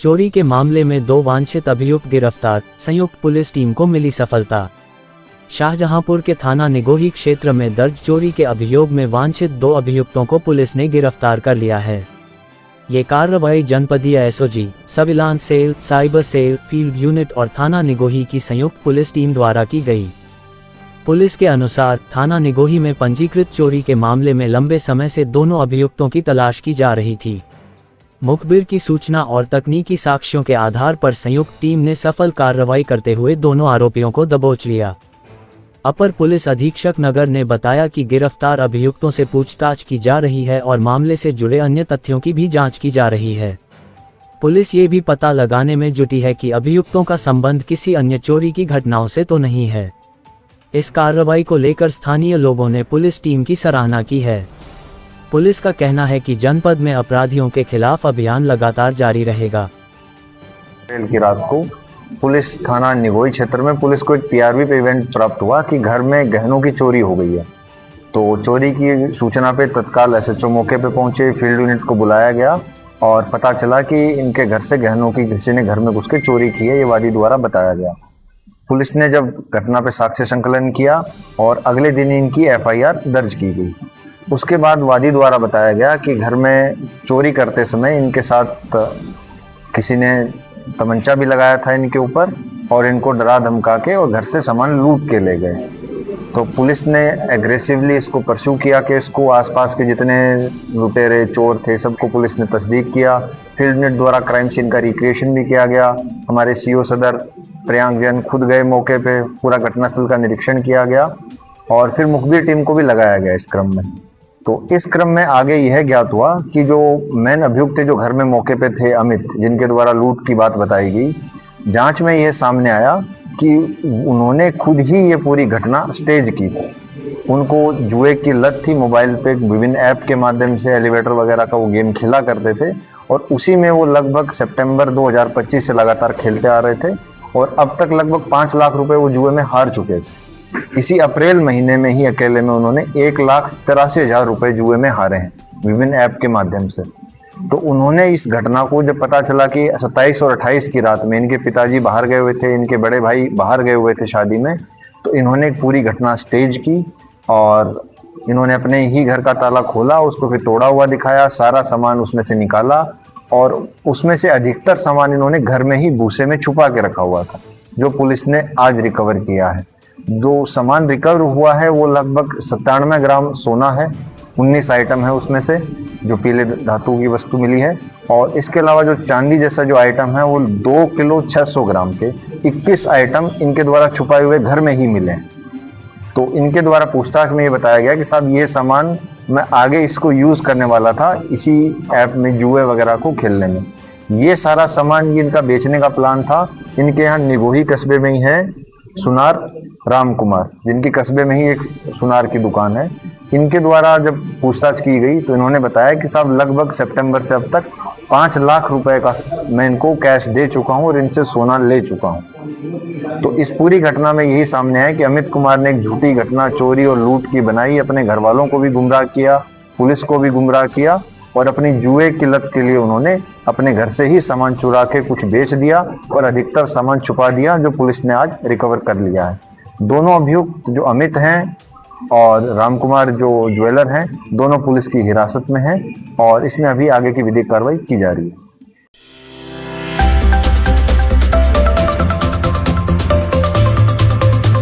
चोरी के मामले में 2 वांछित अभियुक्त गिरफ्तार, संयुक्त पुलिस टीम को मिली सफलता। शाहजहांपुर के थाना निगोही क्षेत्र में दर्ज चोरी के अभियोग में वांछित 2 अभियुक्तों को पुलिस ने गिरफ्तार कर लिया है। ये कार्रवाई जनपदीय SOG, surveillance cell, cyber cell, field unit और थाना निगोही की संयुक्त पुलिस टीम द्वारा की गई। पुलिस के अनुसार थाना निगोही में पंजीकृत चोरी के मामले में लंबे समय से दोनों अभियुक्तों की तलाश की जा रही थी। मुखबिर की सूचना और तकनीकी साक्ष्यों के आधार पर संयुक्त टीम ने सफल कार्रवाई करते हुए दोनों आरोपियों को दबोच लिया। अपर पुलिस अधीक्षक नगर ने बताया कि गिरफ्तार अभियुक्तों से पूछताछ की जा रही है और मामले से जुड़े अन्य तथ्यों की भी जांच की जा रही है। पुलिस ये भी पता लगाने में जुटी है कि अभियुक्तों का संबंध किसी अन्य चोरी की घटनाओं से तो नहीं है। इस कार्रवाई को लेकर स्थानीय लोगों ने पुलिस टीम की सराहना की है। पुलिस का कहना है कि जनपद में अपराधियों के खिलाफ अभियान लगातार जारी रहेगा। की रात को पुलिस थाना निगोही क्षेत्र में पुलिस को एक टीआरपी पे इवेंट प्राप्त हुआ कि घर में गहनों की चोरी हो गई है। तो चोरी की सूचना पे तत्काल एसएचओ मौके पे पहुंचे, फील्ड यूनिट को बुलाया गया और पता चला कि इनके घर से गहनों की किसी ने घर में घुस के चोरी की है, ये वादी द्वारा बताया गया। पुलिस ने जब घटना पे साक्ष्य संकलन किया और अगले दिन इनकी एफआईआर दर्ज की गई। उसके बाद वादी द्वारा बताया गया कि घर में चोरी करते समय इनके साथ किसी ने तमंचा भी लगाया था इनके ऊपर और इनको डरा धमका के और घर से सामान लूट के ले गए। तो पुलिस ने एग्रेसिवली इसको परस्यू किया कि इसको आसपास के जितने लुटेरे चोर थे सबको पुलिस ने तस्दीक किया। फील्ड यूनिट द्वारा क्राइम सीन का रिक्रिएशन भी किया गया। हमारे सीओ सदर प्रियांक जैन खुद गए मौके पे, पूरा घटनास्थल का निरीक्षण किया गया और फिर मुखबिर टीम को भी लगाया गया इस क्रम में। तो इस क्रम में आगे यह ज्ञात हुआ कि जो मेन अभियुक्त थे जो घर में मौके पे थे अमित, जिनके द्वारा लूट की बात बताई गई, जांच में यह सामने आया कि उन्होंने खुद ही ये पूरी घटना स्टेज की थी। उनको जुए की लत थी, मोबाइल पे विभिन्न ऐप के माध्यम से एलिवेटर वगैरह का वो गेम खेला करते थे और उसी में वो लगभग सितंबर 2025 से लगातार खेलते आ रहे थे और अब तक लगभग 5 लाख रुपए वो जुए में हार चुके थे। इसी अप्रैल महीने में ही अकेले में उन्होंने 1,83,000 रुपए जुए में हारे हैं विभिन्न ऐप के माध्यम से। तो उन्होंने इस घटना को जब पता चला कि 27 और 28 की रात में इनके पिताजी बाहर गए हुए थे, इनके बड़े भाई बाहर गए हुए थे शादी में, तो इन्होंने एक पूरी घटना स्टेज की और इन्होंने अपने ही घर का ताला खोला, उसको फिर तोड़ा हुआ दिखाया, सारा सामान उसमें से निकाला और उसमें से अधिकतर सामान इन्होंने घर में ही भूसे में छुपा के रखा हुआ था, जो पुलिस ने आज रिकवर किया है। जो सामान रिकवर हुआ है वो लगभग 97 ग्राम सोना है, 19 आइटम है उसमें से जो पीले धातु की वस्तु मिली है और इसके अलावा जो चांदी जैसा जो आइटम है वो 2 किलो 600 ग्राम के 21 आइटम इनके द्वारा छुपाए हुए घर में ही मिले हैं। तो इनके द्वारा पूछताछ में ये बताया गया कि साहब ये सामान मैं आगे इसको यूज़ करने वाला था इसी ऐप में जुए वगैरह को खेलने में। ये सारा सामान ये इनका बेचने का प्लान था। इनके यहाँ निगोही कस्बे में ही है सुनार राम कुमार, जिनकी कस्बे में ही एक सुनार की दुकान है। इनके द्वारा जब पूछताछ की गई तो इन्होंने बताया कि साहब लगभग सितंबर से अब तक 5 लाख रुपए का मैं इनको कैश दे चुका हूं और इनसे सोना ले चुका हूं। तो इस पूरी घटना में यही सामने आया कि अमित कुमार ने एक झूठी घटना चोरी और लूट की बनाई, अपने घर वालों को भी गुमराह किया, पुलिस को भी गुमराह किया और अपनी जुए की लत के लिए उन्होंने अपने घर से ही सामान चुरा के कुछ बेच दिया और अधिकतर सामान छुपा दिया, जो पुलिस ने आज रिकवर कर लिया है। दोनों अभियुक्त जो अमित हैं और राम कुमार जो ज्वेलर हैं, दोनों पुलिस की हिरासत में हैं और इसमें अभी आगे की विधिक कार्रवाई की जा रही है।